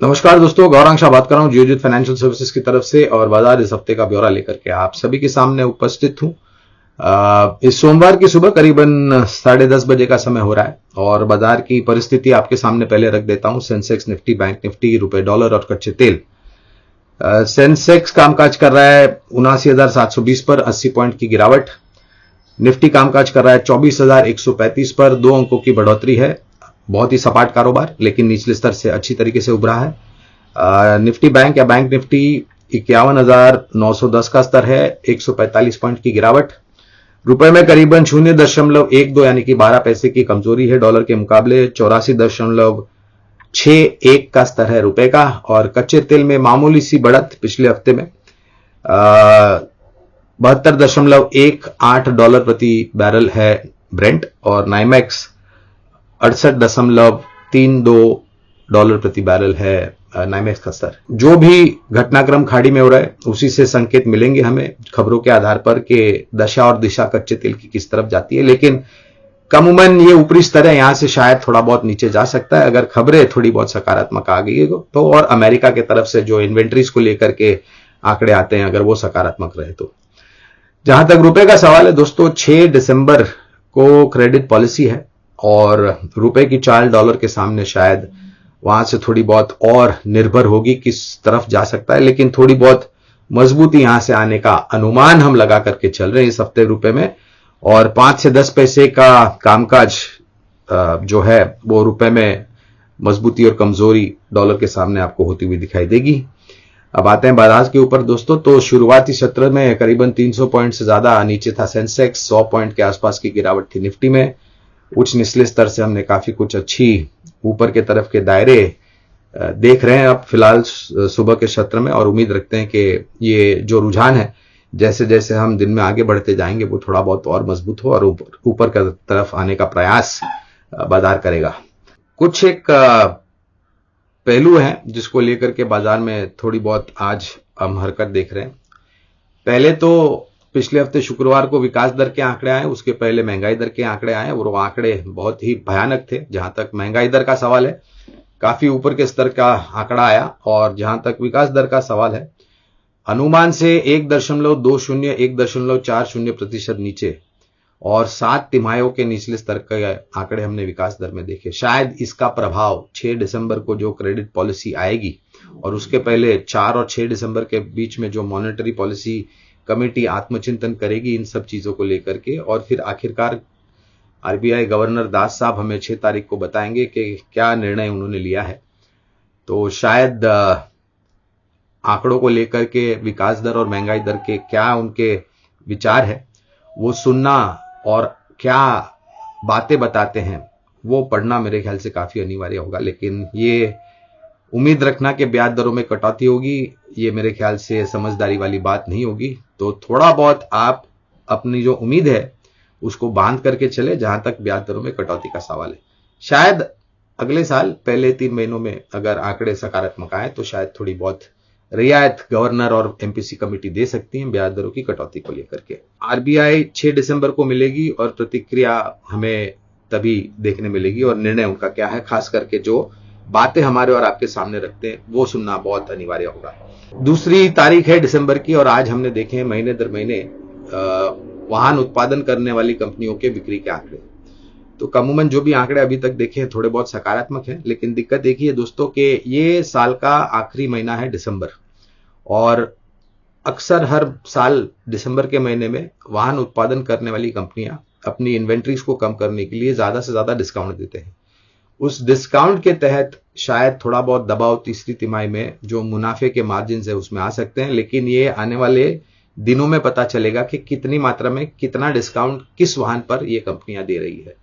नमस्कार दोस्तों, गौरांग शाह बात कर रहा हूँ जियोजित फाइनेंशियल सर्विसेज की तरफ से और बाजार इस हफ्ते का ब्यौरा लेकर के आप सभी के सामने उपस्थित हूँ। इस सोमवार की सुबह करीबन 10:30 बजे का समय हो रहा है और बाजार की परिस्थिति आपके सामने पहले रख देता हूँ। सेंसेक्स, निफ्टी, बैंक निफ्टी, रुपए डॉलर और कच्चे तेल। सेंसेक्स कामकाज कर रहा है 79,720 पर 80 पॉइंट की गिरावट। निफ्टी कामकाज कर रहा है 24,135 पर 2 अंकों की बढ़ोतरी है। बहुत ही सपाट कारोबार, लेकिन निचले स्तर से अच्छी तरीके से उभरा है। निफ्टी बैंक या बैंक निफ्टी 51,910 का स्तर है, 145 पॉइंट की गिरावट। रुपए में करीबन 0.12 यानी कि 12 पैसे की कमजोरी है डॉलर के मुकाबले। 84.61 का स्तर है रुपए का। और कच्चे तेल में मामूली सी बढ़त पिछले हफ्ते में 72.18 प्रति बैरल है ब्रेंट और नाइमेक्स 68.32 प्रति बैरल है नाइमेक्स का स्तर। जो भी घटनाक्रम खाड़ी में हो रहा है उसी से संकेत मिलेंगे हमें खबरों के आधार पर कि दशा और दिशा कच्चे तेल की किस तरफ जाती है। लेकिन कमूमन ये ऊपरी स्तर है, यहां से शायद थोड़ा बहुत नीचे जा सकता है अगर खबरें थोड़ी बहुत सकारात्मक आ गई तो। और अमेरिका की तरफ से जो इन्वेंट्रीज को लेकर के आंकड़े आते हैं अगर वो सकारात्मक रहे तो। जहां तक रुपए का सवाल है दोस्तों, 6 दिसंबर को क्रेडिट पॉलिसी है और रुपए की चाल डॉलर के सामने शायद वहां से थोड़ी बहुत और निर्भर होगी किस तरफ जा सकता है। लेकिन थोड़ी बहुत मजबूती यहां से आने का अनुमान हम लगा करके चल रहे हैं इस हफ्ते रुपए में। और 5 से 10 पैसे का कामकाज जो है वो रुपए में मजबूती और कमजोरी डॉलर के सामने आपको होती हुई दिखाई देगी। अब आते हैं बाजार के ऊपर दोस्तों। तो शुरुआती सत्र में करीबन 300 पॉइंट से ज्यादा नीचे था सेंसेक्स। 100 पॉइंट के आसपास की गिरावट थी निफ्टी में। उच्च निचले स्तर से हमने काफी कुछ अच्छी ऊपर के तरफ के दायरे देख रहे हैं अब फिलहाल सुबह के सत्र में। और उम्मीद रखते हैं कि ये जो रुझान है जैसे जैसे हम दिन में आगे बढ़ते जाएंगे वो थोड़ा बहुत और मजबूत हो और ऊपर की तरफ आने का प्रयास बाजार करेगा। कुछ एक पहलू है जिसको लेकर के बाजार में थोड़ी बहुत आज हम हरकत देख रहे हैं। पहले तो पिछले हफ्ते शुक्रवार को विकास दर के आंकड़े आए, उसके पहले महंगाई दर के आंकड़े आए और वो आंकड़े बहुत ही भयानक थे। जहां तक महंगाई दर का सवाल है काफी ऊपर के स्तर का आंकड़ा आया और जहां तक विकास दर का सवाल है अनुमान से 1.20 1.40% नीचे और 7 तिमाहियों के निचले स्तर के आंकड़े हमने विकास दर में देखे। शायद इसका प्रभाव 6 दिसंबर को जो क्रेडिट पॉलिसी आएगी और उसके पहले 4 और 6 दिसंबर के बीच में जो मॉनेटरी पॉलिसी कमेटी आत्मचिंतन करेगी इन सब चीजों को लेकर के। और फिर आखिरकार आरबीआई गवर्नर दास साहब हमें 6 तारीख को बताएंगे कि क्या निर्णय उन्होंने लिया है। तो शायद आंकड़ों को लेकर के विकास दर और महंगाई दर के क्या उनके विचार है वो सुनना और क्या बातें बताते हैं वो पढ़ना मेरे ख्याल से काफी अनिवार्य होगा। लेकिन ये उम्मीद रखना कि ब्याज दरों में कटौती होगी ये मेरे ख्याल से समझदारी वाली बात नहीं होगी। तो थोड़ा बहुत आप अपनी जो उम्मीद है उसको बांध करके चले जहां तक ब्याज दरों में कटौती का सवाल है। शायद अगले साल पहले 3 महीनों में अगर आंकड़े सकारात्मक आए तो शायद थोड़ी बहुत रियायत गवर्नर और एमपीसी कमेटी दे सकती है ब्याज दरों की कटौती को लेकर के। आरबीआई 6 दिसंबर को मिलेगी और प्रतिक्रिया हमें तभी देखने मिलेगी और निर्णय उनका क्या है, खास करके जो बातें हमारे और आपके सामने रखते हैं वो सुनना बहुत अनिवार्य होगा। दूसरी तारीख है दिसंबर की और आज हमने देखे महीने दर महीने वाहन उत्पादन करने वाली कंपनियों के बिक्री के आंकड़े। तो कमूमन जो भी आंकड़े अभी तक देखे हैं थोड़े बहुत सकारात्मक हैं। लेकिन दिक्कत एक ही है दोस्तों कि ये साल का आखिरी महीना है दिसंबर और अक्सर हर साल दिसंबर के महीने में वाहन उत्पादन करने वाली कंपनियां अपनी इन्वेंट्रीज को कम करने के लिए ज्यादा से ज्यादा डिस्काउंट देते हैं। उस डिस्काउंट के तहत शायद थोड़ा बहुत दबाव तीसरी तिमाही में जो मुनाफे के मार्जिन है उसमें आ सकते हैं। लेकिन ये आने वाले दिनों में पता चलेगा कि कितनी मात्रा में कितना डिस्काउंट किस वाहन पर ये कंपनियां दे रही है।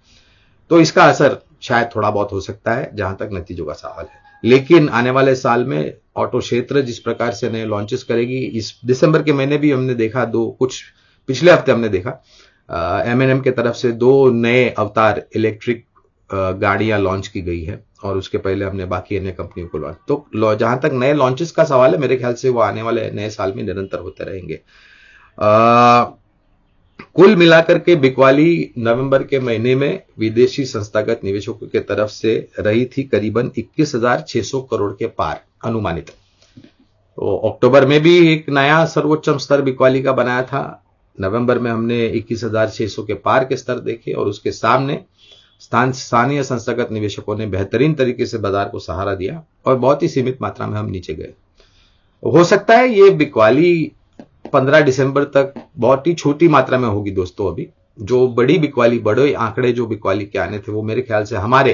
तो इसका असर शायद थोड़ा बहुत हो सकता है जहां तक नतीजों का सवाल है। लेकिन आने वाले साल में ऑटो क्षेत्र जिस प्रकार से नए लॉन्चेस करेगी, इस दिसंबर के महीने भी हमने देखा कुछ पिछले हफ्ते हमने देखा एमएनएम के तरफ से 2 नए अवतार इलेक्ट्रिक गाड़ियां लॉन्च की गई है और उसके पहले हमने बाकी अन्य कंपनियों को लॉन्च। तो जहां तक नए लॉन्चेस का सवाल है मेरे ख्याल से वो आने वाले नए साल में निरंतर होते रहेंगे। कुल मिलाकर के बिकवाली नवंबर के महीने में विदेशी संस्थागत निवेशकों की तरफ से रही थी करीबन 21,600 करोड़ के पार अनुमानित। तो अक्टूबर में भी एक नया सर्वोच्च स्तर बिकवाली का बनाया था। नवंबर में हमने 21,600 के पार के स्तर देखे और उसके सामने स्थानीय संस्थागत निवेशकों ने बेहतरीन तरीके से बाजार को सहारा दिया और बहुत ही सीमित मात्रा में हम नीचे गए। हो सकता है ये बिकवाली 15 दिसंबर तक बहुत ही छोटी मात्रा में होगी दोस्तों। अभी जो बड़ी बिकवाली, बड़े आंकड़े जो बिकवाली के आने थे वो मेरे ख्याल से हमारे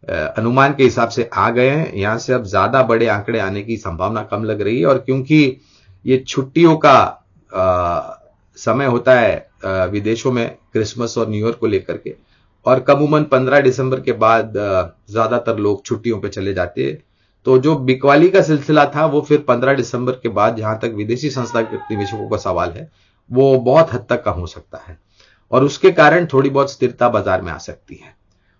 अनुमान के हिसाब से आ गए हैं। यहां से अब ज्यादा बड़े आंकड़े आने की संभावना कम लग रही है और क्योंकि ये छुट्टियों का समय होता है विदेशों में क्रिसमस और न्यू ईयर को लेकर के, और कमूमन 15 दिसंबर के बाद ज्यादातर लोग छुट्टियों पे चले जाते हैं। तो जो बिकवाली का सिलसिला था वो फिर 15 दिसंबर के बाद, जहां तक विदेशी संस्थागत निवेशकों का सवाल है, वो बहुत हद तक कम हो सकता है और उसके कारण थोड़ी बहुत स्थिरता बाजार में आ सकती है।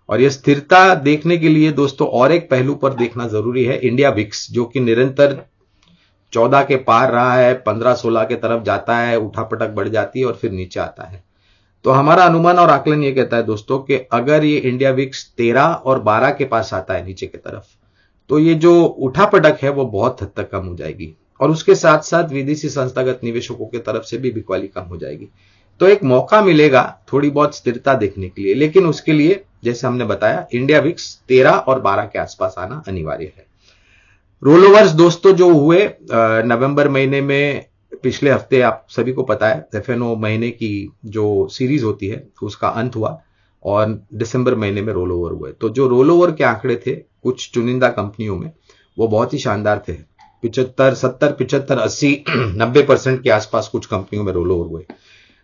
और यह स्थिरता देखने के लिए दोस्तों और एक पहलू पर देखना जरूरी है, इंडिया विक्स, जो कि निरंतर 14 के पार रहा है, 15-16 के तरफ जाता है, उठापटक बढ़ जाती है और फिर नीचे आता है। तो हमारा अनुमान और आकलन यह कहता है दोस्तों कि अगर ये इंडिया विक्स 13 और 12 के पास आता है नीचे की तरफ, तो ये जो उठापटक है वो बहुत हद तक कम हो जाएगी और उसके साथ साथ विदेशी संस्थागत निवेशकों की तरफ से भी बिकवाली कम हो जाएगी। तो एक मौका मिलेगा थोड़ी बहुत स्थिरता देखने के लिए, लेकिन उसके लिए जैसे हमने बताया इंडिया विक्स 13 और 12 के आसपास आना अनिवार्य है। रोलओवर्स दोस्तों जो हुए नवंबर महीने में, पिछले हफ्ते आप सभी को पता है एफएनओ महीने की जो सीरीज होती है उसका अंत हुआ और दिसंबर महीने में रोल ओवर हुए। तो जो रोल ओवर के आंकड़े थे कुछ चुनिंदा कंपनियों में वो बहुत ही शानदार थे। 75, 70, 75, 80, 90% के आसपास कुछ कंपनियों में रोल ओवर हुए,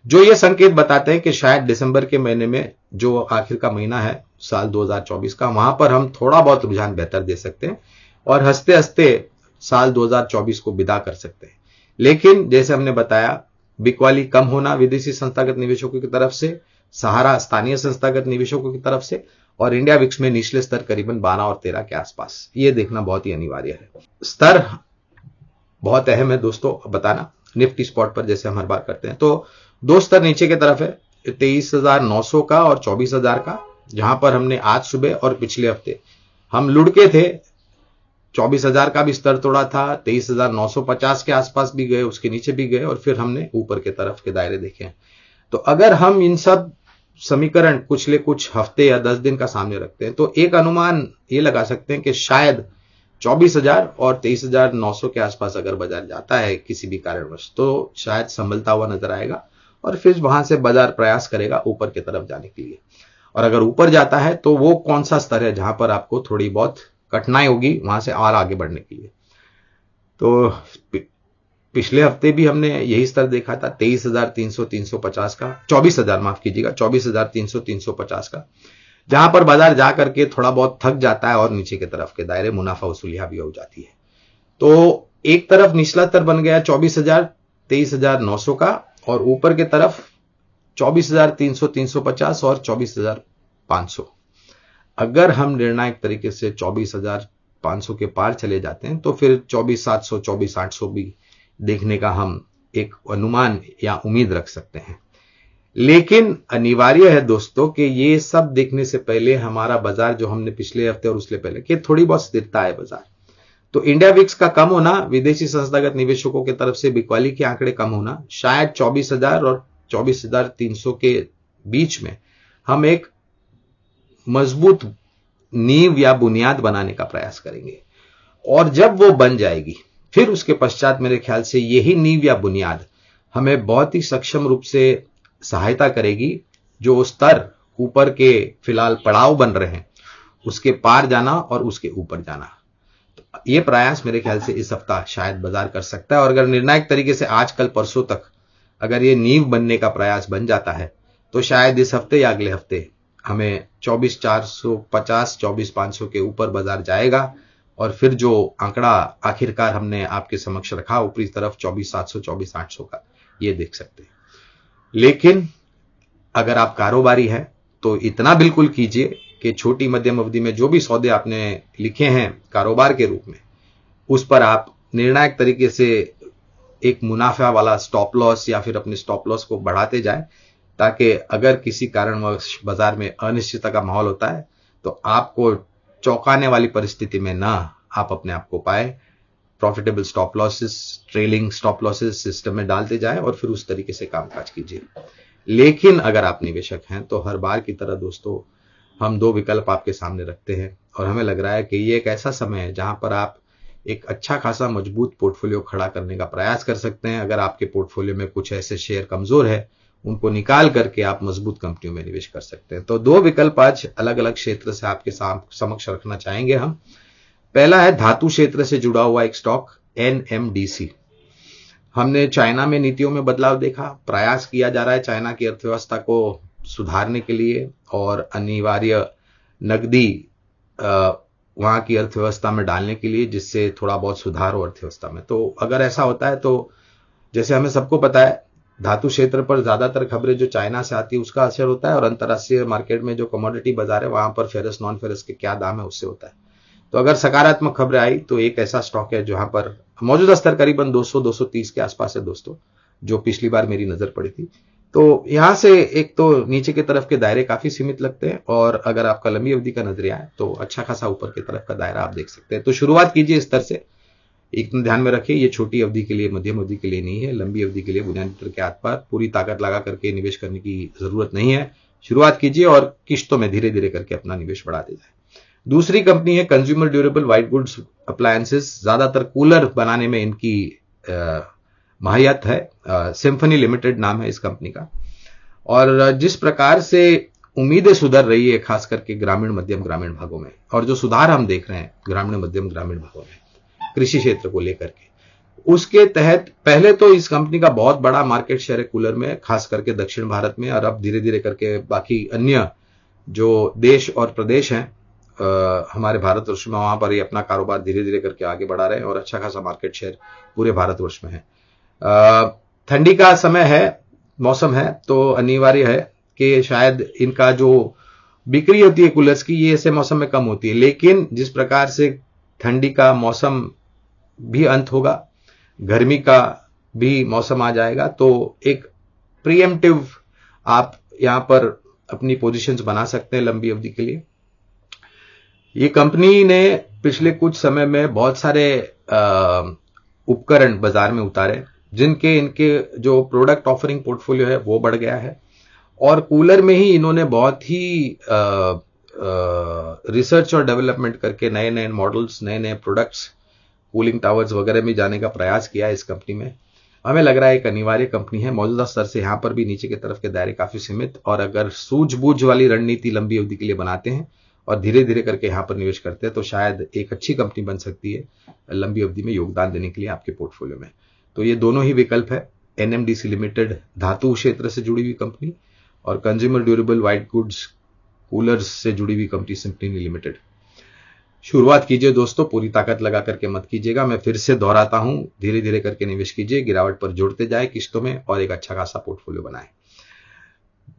जो ये संकेत बताते हैं कि शायद दिसंबर के महीने में, जो आखिर का महीना है साल 2024 का, वहां पर हम थोड़ा बहुत रुझान बेहतर दे सकते हैं और हंसते हंसते साल 2024 को विदा कर सकते हैं। लेकिन जैसे हमने बताया, बिकवाली कम होना विदेशी संस्थागत निवेशकों की तरफ से, सहारा स्थानीय संस्थागत निवेशकों की तरफ से, और इंडिया विक्स में निचले स्तर करीबन 12 और 13 के आसपास, ये देखना बहुत ही अनिवार्य है। स्तर बहुत अहम है दोस्तों बताना, निफ्टी स्पॉट पर जैसे हम हर बार करते हैं। तो दो स्तर नीचे की तरफ है, 23,900 का और 24,000 का, जहां पर हमने आज सुबह और पिछले हफ्ते हम लुढ़के थे। 24,000 का भी स्तर तोड़ा था, 23,950 के आसपास भी गए, उसके नीचे भी गए और फिर हमने ऊपर के तरफ के दायरे देखे। तो अगर हम इन सब समीकरण कुछ हफ्ते या 10 दिन का सामने रखते हैं तो एक अनुमान ये लगा सकते हैं कि शायद 24,000 और 23,900 के आसपास अगर बाजार जाता है किसी भी कारणवश, तो शायद संभलता हुआ नजर आएगा और फिर वहां से बाजार प्रयास करेगा ऊपर की तरफ जाने के लिए। और अगर ऊपर जाता है तो वो कौन सा स्तर है जहां पर आपको थोड़ी बहुत कठिनाई होगी वहां से और आगे बढ़ने के लिए। तो पिछले हफ्ते भी हमने यही स्तर देखा था, 23,300-350 का, 24,000 माफ कीजिएगा, 24,300-350 का, जहां पर बाजार जा करके थोड़ा बहुत थक जाता है और नीचे की तरफ के दायरे मुनाफा वसूलियां भी हो जाती है। तो एक तरफ निचला स्तर बन गया 24,000, 23,900 का, और ऊपर की तरफ 24,300-350 और 24,500। अगर हम निर्णायक तरीके से 24,500 के पार चले जाते हैं तो फिर 24,700, 24,800 भी देखने का हम एक अनुमान या उम्मीद रख सकते हैं। लेकिन अनिवार्य है दोस्तों कि ये सब देखने से पहले हमारा बाजार, जो हमने पिछले हफ्ते और उससे पहले, कि थोड़ी बहुत स्थिरता है बाजार। तो इंडिया विक्स का कम होना, विदेशी संस्थागत निवेशकों की तरफ से बिकवाली के आंकड़े कम होना, शायद 24,000 और 24,300 के बीच में हम एक मजबूत नींव या बुनियाद बनाने का प्रयास करेंगे। और जब वो बन जाएगी फिर उसके पश्चात मेरे ख्याल से यही नींव या बुनियाद हमें बहुत ही सक्षम रूप से सहायता करेगी जो स्तर ऊपर के फिलहाल पड़ाव बन रहे हैं उसके पार जाना और उसके ऊपर जाना। तो ये प्रयास मेरे ख्याल से इस हफ्ता शायद बाजार कर सकता है, और अगर निर्णायक तरीके से आज कल परसों तक अगर ये नींव बनने का प्रयास बन जाता है तो शायद इस हफ्ते या अगले हफ्ते हमें 24,450, 24,500 के ऊपर बाजार जाएगा और फिर जो आंकड़ा आखिरकार हमने आपके समक्ष रखा ऊपरी तरफ 24,700, 24,800 का, ये देख सकते हैं। लेकिन अगर आप कारोबारी हैं तो इतना बिल्कुल कीजिए कि छोटी मध्यम अवधि में जो भी सौदे आपने लिखे हैं कारोबार के रूप में, उस पर आप निर्णायक तरीके से एक मुनाफा वाला स्टॉप लॉस या फिर अपने स्टॉप लॉस को बढ़ाते जाएं, ताकि अगर किसी कारणवश बाजार में अनिश्चितता का माहौल होता है तो आपको चौंकाने वाली परिस्थिति में ना आप अपने आप को पाए। Profitable stop losses, trailing stop losses system में डालते जाएं और फिर उस तरीके से कामकाज कीजिए। लेकिन अगर आप निवेशक हैं तो हर बार की तरह दोस्तों हम दो विकल्प आपके सामने रखते हैं और हमें लग रहा है कि ये एक ऐसा समय है जहां पर आप एक अच्छा खासा मजबूत पोर्टफोलियो खड़ा करने का प्रयास कर सकते हैं। अगर आपके पोर्टफोलियो में कुछ ऐसे शेयर कमजोर है, उनको निकाल करके आप मजबूत कंपनियों में निवेश कर सकते हैं। तो दो विकल्प आज अलग अलग क्षेत्र से आपके समक्ष रखना चाहेंगे हम। पहला है धातु क्षेत्र से जुड़ा हुआ एक स्टॉक NMDC। हमने चाइना में नीतियों में बदलाव देखा, प्रयास किया जा रहा है चाइना की अर्थव्यवस्था को सुधारने के लिए और अनिवार्य नकदी वहां की अर्थव्यवस्था में डालने के लिए, जिससे थोड़ा बहुत सुधार हो अर्थव्यवस्था में। तो अगर ऐसा होता है तो जैसे हमें सबको पता है धातु क्षेत्र पर ज्यादातर खबरें जो चाइना से आती है उसका असर होता है और अंतरराष्ट्रीय मार्केट में जो कमोडिटी बाजार है वहां पर फेरस नॉन फेरस के क्या दाम है उससे होता है। तो अगर सकारात्मक खबरें आई तो एक ऐसा स्टॉक है जहां पर मौजूदा स्तर करीबन 200-230 के आसपास है दोस्तों, जो पिछली बार मेरी नजर पड़ी थी। तो यहां से एक तो नीचे की तरफ के दायरे काफी सीमित लगते हैं और अगर आपका लंबी अवधि का नजरिया है तो अच्छा खासा ऊपर की तरफ का दायरा आप देख सकते हैं। तो शुरुआत कीजिए स्तर से। एक ध्यान में रखिए ये छोटी अवधि के लिए, मध्यम अवधि के लिए नहीं है, लंबी अवधि के लिए बुनियादी तौर के हाथ पर पूरी ताकत लगा करके निवेश करने की जरूरत नहीं है। शुरुआत कीजिए और किश्तों में धीरे धीरे करके अपना निवेश बढ़ाते जाए। दूसरी कंपनी है consumer durable white goods appliances. ज्यादातर कूलर बनाने में इनकी माहियत है। सिम्फनी लिमिटेड नाम है इस कंपनी का। और जिस प्रकार से उम्मीदें सुधर रही है खास करके ग्रामीण मध्यम ग्रामीण भागों में, और जो सुधार हम देख रहे हैं ग्रामीण मध्यम ग्रामीण भागों में कृषि क्षेत्र को लेकर के, उसके तहत पहले तो इस कंपनी का बहुत बड़ा मार्केट शेयर है कूलर में, खास करके दक्षिण भारत में, और अब धीरे धीरे करके बाकी अन्य जो देश और प्रदेश हैं हमारे भारतवर्ष में, वहां पर ये अपना कारोबार धीरे धीरे करके आगे बढ़ा रहे हैं और अच्छा खासा मार्केट शेयर पूरे भारतवर्ष में है। ठंडी का समय है, मौसम है, तो अनिवार्य है कि शायद इनका जो बिक्री होती है कूलर्स की ये ऐसे मौसम में कम होती है। लेकिन जिस प्रकार से ठंडी का मौसम भी अंत होगा, गर्मी का भी मौसम आ जाएगा, तो एक प्रीएम्प्टिव आप यहां पर अपनी पोजीशंस बना सकते हैं लंबी अवधि के लिए। ये कंपनी ने पिछले कुछ समय में बहुत सारे उपकरण बाजार में उतारे, जिनके इनके जो प्रोडक्ट ऑफरिंग पोर्टफोलियो है वो बढ़ गया है। और कूलर में ही इन्होंने बहुत ही रिसर्च और डेवलपमेंट करके नए नए मॉडल्स, नए नए प्रोडक्ट्स, कूलिंग टावर्स वगैरह में जाने का प्रयास किया है इस कंपनी में। हमें लग रहा है एक अनिवार्य कंपनी है। मौजूदा स्तर से यहां पर भी नीचे की तरफ के दायरे काफी सीमित, और अगर सूझबूझ वाली रणनीति लंबी अवधि के लिए बनाते हैं और धीरे धीरे करके यहां पर निवेश करते हैं तो शायद एक अच्छी कंपनी बन सकती है लंबी अवधि में योगदान देने के लिए आपके पोर्टफोलियो में। तो ये दोनों ही विकल्प है, NMDC लिमिटेड धातु क्षेत्र से जुड़ी हुई कंपनी और consumer durable white goods coolers से जुड़ी हुई कंपनी सिम्फनी लिमिटेड। शुरुआत कीजिए दोस्तों, पूरी ताकत लगा करके मत कीजिएगा। मैं फिर से दोहराता हूं, धीरे धीरे करके निवेश कीजिए, गिरावट पर जोड़ते जाए किस्तों में और एक अच्छा खासा पोर्टफोलियो बनाए।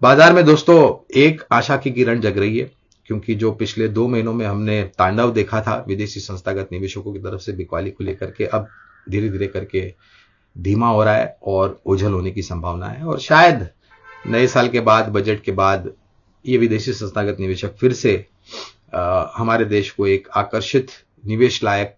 बाजार में दोस्तों एक आशा की किरण जग रही है, क्योंकि जो पिछले 2 महीनों में हमने तांडव देखा था विदेशी संस्थागत निवेशकों की तरफ से बिकवाली को लेकर के, अब धीरे धीरे करके धीमा हो रहा है और ओझल होने की संभावना है। और शायद नए साल के बाद, बजट के बाद, ये विदेशी संस्थागत निवेशक फिर से हमारे देश को एक आकर्षित निवेश लायक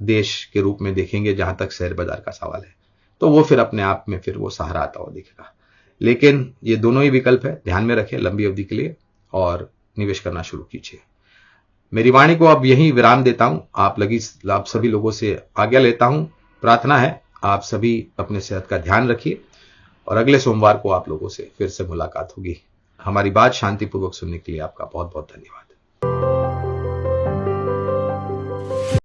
देश के रूप में देखेंगे जहां तक शेयर बाजार का सवाल है। तो वो फिर अपने आप में फिर वो सहारा आता हुआ दिखेगा। लेकिन ये दोनों ही विकल्प है, ध्यान में रखें लंबी अवधि के लिए और निवेश करना शुरू कीजिए। मेरी वाणी को अब यहीं विराम देता हूं। आप सभी लोगों से आज्ञा लेता हूं। प्रार्थना है आप सभी अपने सेहत का ध्यान रखिए और अगले सोमवार को आप लोगों से फिर से मुलाकात होगी। हमारी बात शांतिपूर्वक सुनने के लिए आपका बहुत बहुत धन्यवाद।